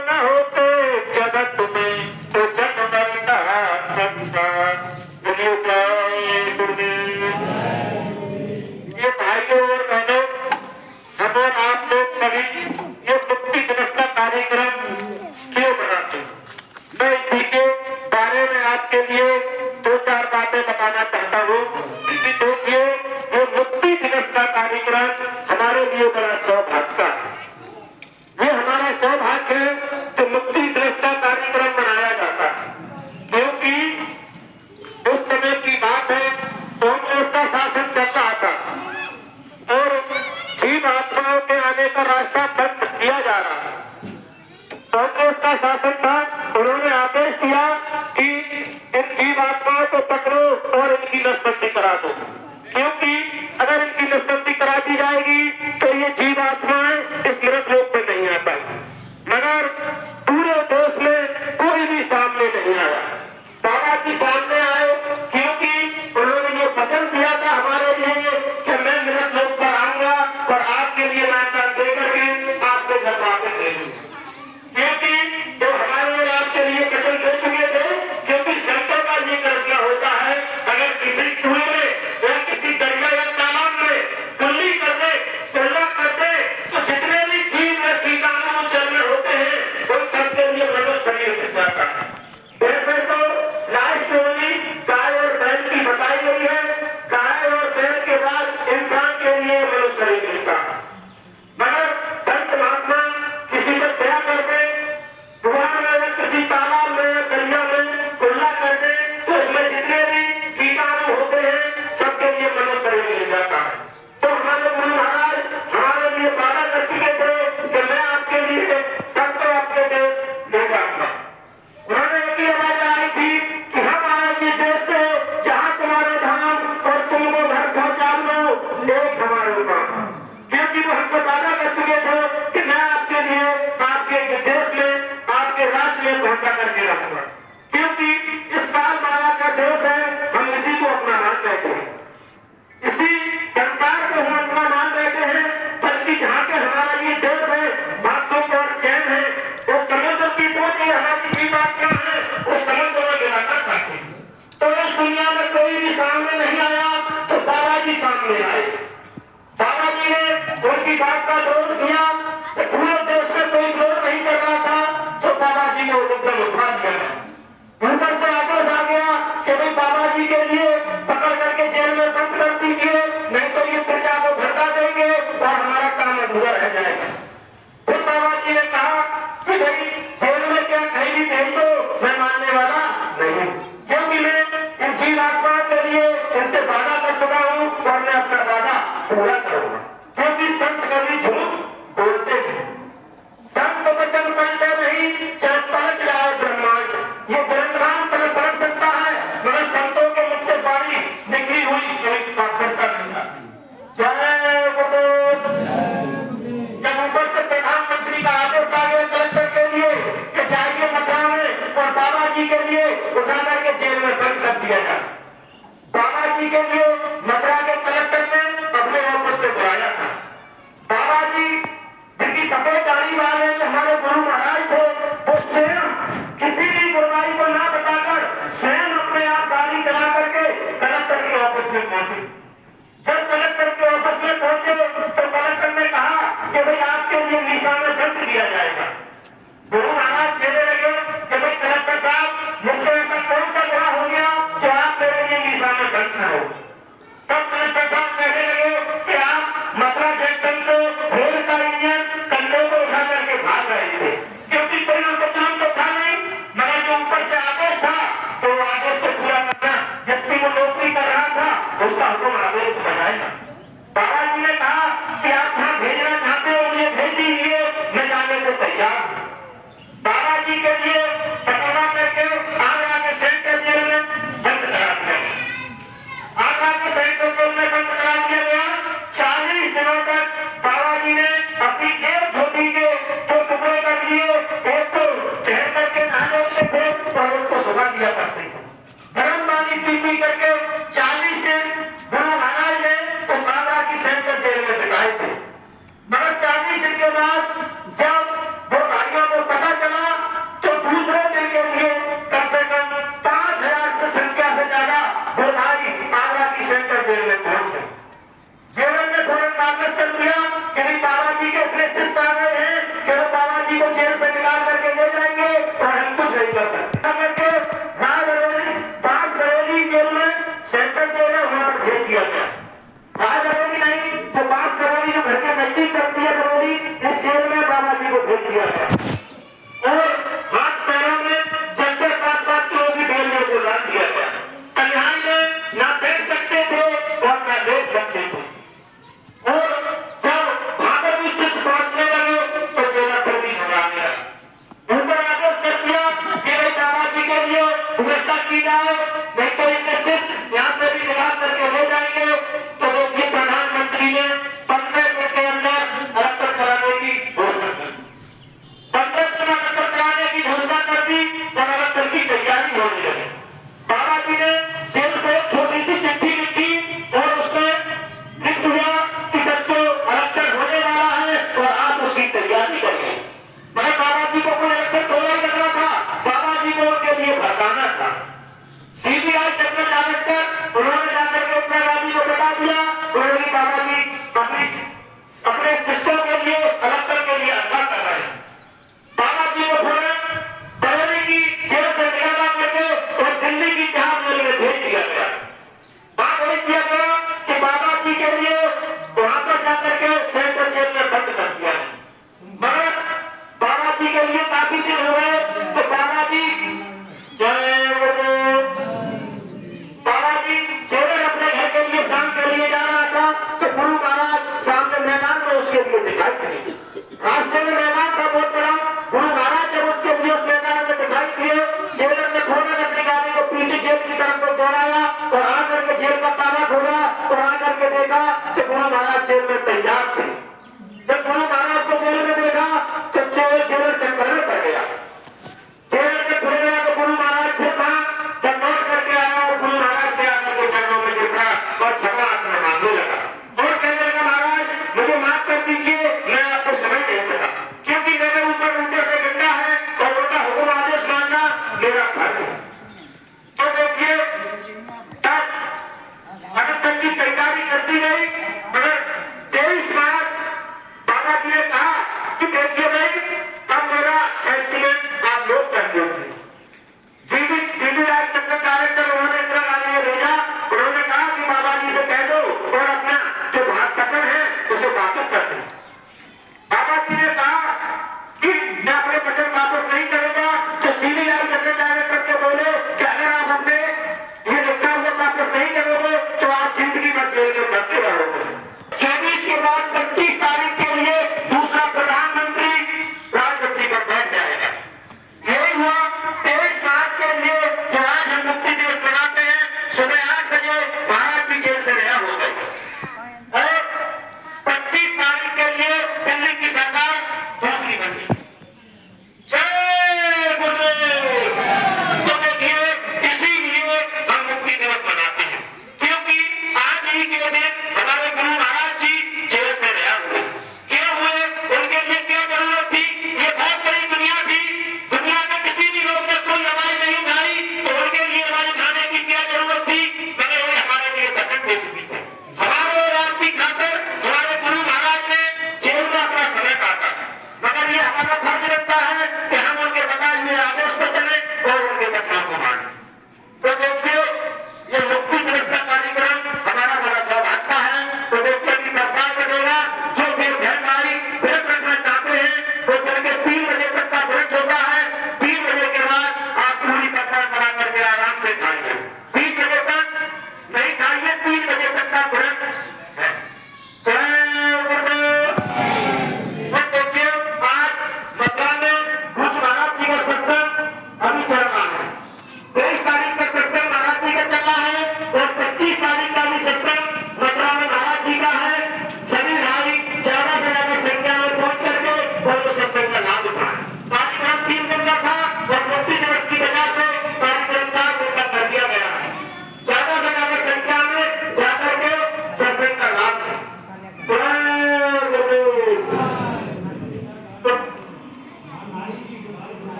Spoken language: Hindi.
न होते जगत में तो जग मरता संसार। बोलिए जय गुरुदेव। ये भाइयों और बहनों, हम और आप लोग सभी ये मुक्ति दिवस का कार्यक्रम क्यों मनाते हैं, मैं इसी के बारे में आपके लिए दो चार बातें बताना चाहता हूँ। क्योंकि देखिए, ये मुक्ति दिवस का कार्यक्रम हमारे लिए बड़ा सौभाग्य है। ये हमारा सौभाग्य है कि मुक्ति दिवस का कार्यक्रम मनाया जाता है, क्योंकि उस समय की बात है कांग्रेस का शासन चल रहा था और जीव आत्माओं के आने का रास्ता बंद किया जा रहा है। कांग्रेस का शासन था, उन्होंने आदेश दिया कि इन जीव आत्माओं को पकड़ो और इनकी नसबंदी करा दो, क्योंकि अगर इनकी नसबंदी करा दी जाएगी तो ये जीव आत्माएं इस मृत लोक पे नहीं आ पाएंगी। मगर पूरे देश में कोई भी सामने नहीं आया। बाबा जी सामने आए क्योंकि उन्होंने ये वचन दिया था हमारे लिए कि मैं मृत लोक पर आऊंगा और आपके लिए नाम दे करके आपके घर वापस ले लूंगा। क्योंकि जो हमारे और आपके लिए वचन दे चुके थे, क्योंकि संतों का ये फैसला होता है, अगर किसी कुएं में या किसी दरिया या तालाब में कुल्ली कर दे, कुल्ला कर दे, तो जितने भी जीव या कीटाणु जल में होते हैं उन सबके लिए मनुष्य शरीर मिल जाता है। वैसे तो लास्ट वाली गाय और बैल की बताई गई है, गाय और बैल के बाद इंसान के लिए मनुष्य शरीर मिलता है। मगर संत महात्मा किसी पर दया कर दे, कुआं में या किसी तालाब में या दरिया में कुल्ला कर दे, तो उसमें जितने भी कीटाणु होते हैं सबके लिए मनुष्य शरीर मिल जाता है। तो हमारे गुरु महाराज हमारे लिए वादा कर चुके थे कि मैं आपके लिए सबको आपके देश ले जाऊंगा। उन्होंने एक ही आवाज आई थी कि हम आएंगे देश से जहां तुम्हारा धाम और तुमको घर पहुंचा दो एक हमारे ऊपर, क्योंकि वो हमसे वादा कर चुके थे कि मैं आपके लिए आपके देश में आपके राज्य में पहुंचा करके रखूंगा। क्योंकि इस काल माया का देश है, हम इसी को अपना मान बैठे हैं, इसी संसार को हम अपना मान बैठे हैं। बल्कि जहाँ के हमारा ये देश है, बादशाह और चैन है, उस समुद्र की पोती हमारी जीव आत्मा है, उस समुद्र में गिराना चाहते हैं। तो इस दुनिया में कोई भी सामने नहीं आया तो बाबा जी सामने आए। बाबा जी ने उनकी बात का विरोध किया, पूरे देश में कोई विरोध नहीं कर रहा था, तो बाबा जी ने उद्यम उठा दिया। ऊपर से आदेश आ गया कि भाई बाबा जी के लिए पकड़ करके जेल में बंद कर दीजिए, नहीं तो ये प्रजा को भड़का देंगे और हमारा काम अधूरा रह जाएगा। फिर बाबा जी ने कहा कि भाई जेल में क्या कहीं भी भेज दो, मैं मानने वाला नहीं, क्योंकि मैं इन जीव आत्माओं के लिए इनसे वादा कर चुका हूँ और मैं अपना वादा पूरा करूंगा। क्योंकि संत कभी झूठ बोलते नहीं, संत वचन पलटे नहीं, चाहे पलट जाए ब्रह्मांड। ये ब्रह्मांड पलट सकता है, मगर संतों के मुख से वाणी निकली हुई एक सार्थकता नहीं आती। जय गुरुदेव। जब ऊपर से प्रधानमंत्री का आदेश आ गया कलेक्टर के लिए कि जाइए मथुरा में और बाबा जी के लिए उठा करके जेल में बंद कर दिया जाए, बाबा जी के लिए मथुरा के कलेक्टर ने अपने ऑफिस में बुलाया था। बाबा जी जिनकी सफेद दाढ़ी वाले हमारे गुरु महाराज थे, वो स्वयं किसी भी बुराई को ना बताकर स्वयं अपने आप गाड़ी चला करके कलेक्टर के ऑफिस में पहुंचे। जब कलेक्टर के ऑफिस में पहुंचे तो कलेक्टर ने कहा कि भाई आपके लिए वीसा में जब्त किया जाएगा। गुरु महाराज कहने लगे कि भाई कलेक्टर साहब, मुझसे ऐसा कौन सा गुनाह हो गया जो आप मेरे लिए वीसा में बंद न हो। तब कलेक्टर साहब कहने लगे कि आप मथुरा जंक्शन से रेल का इंजन कंधे को उठा करके भाग रहे थे, क्योंकि कोई उपद्रव तो था नहीं, मगर जो ऊपर से आदेश था तो वो आदेश को पूरा करना, जिसकी वो नौकरी कर रहा था उसका हुक्म आदेश बनाएगा। बाबा जी ने कहा कि आप जहाँ भेजना चाहते हो मुझे भेज दीजिए, मैं जाने को तैयार हूँ। बाबा जी के लिए पकड़ा करके आगरा के सेंट्रल जेल में बंद करा दिया गया। आगरा के सेंट्रल जेल में बंद करा दिया गया। 40 दिनों तक बाबा जी ने अपनी एक धोती के दो टुकड़े कर दिए, एक तो ठहर करके नहाने थे और एक को सुखा दिया करते थे। गर्म पानी पी करके 40 दिन गुरु महाराज ने तो आगरा की सेंट्रल जेल में बिताए थे। मगर 40 दिन के बाद जब वो भाइयों को पता चला मत की जाए, नहीं तो इनके शिष्य यहाँ से भी निकाल करके ले जाएंगे। तो देखिए प्रधानमंत्री ने 15 दिन के अंदर इलेक्शन कराने की घोषणा कर दी। 15 दिन इलेक्शन कराने की घोषणा कर दी, जब इलेक्शन की तैयारी होने लगी, बाबा जी ने जेल से एक छोटी सी चिट्ठी लिखी और उसमें लिख दिया कि बच्चों इलेक्शन होने वाला है और आप उसकी तैयारी करिए। मगर बाबा जी को कोई इलेक्शन थोड़ा ही करना था, बाबा जी को उनके लिए भड़काना था। सीबीआई जनरल डायरेक्टर उन्होंने जाकर के इंदिरा गांधी को बता दिया, उन्होंने बाबा जी अपने सिस्टम के लिए इलेक्शन के लिए अल्लाह कर रहे हैं। बाबा जी को फौरन बरेली की जेल से निकाला करके और दिल्ली की जहाज जेल में भेज दिया गया। वहां भेज दिया गया कि बाबा जी के लिए वहां पर जाकर के सेंट्रल जेल में बंद कर दिया है। मगर बाबा जी के लिए काफी दिन हो गए, तो बाबा जी जेलर अपने घर के लिए शाम के लिए जा रहा था, तो गुरु महाराज सामने मैदान में उसके लिए दिखाई दिए। रास्ते में मैदान था बहुत बड़ा, गुरु महाराज जब उसके लिए उस मैदान में दिखाई दिए, जेलर ने फौरन अपनी गाड़ी को पीछे जेल की तरफ को दौड़ाया और आकर के जेल का ताला खोला और आकर के देखा कि गुरु महाराज जेल में तैयार थे। जब गुरु महाराज को जेल में देखा तो जेलर चक्कर में पड़ गया। जेलर से खुल गया तो गुरु महाराज फिर वहां जब लौट करके आया और गुरु महाराज के आकर के चरणों में गिर पड़ा और क्षमा अपना मांगने लगा और कहने लगा, महाराज मुझे माफ कर दीजिए, मैं आपको समझ नहीं सका, क्योंकि मेरे ऊपर उल्टे से डंडा है और उल्टा हुक्म आदेश मानना मेरा फर्ज है।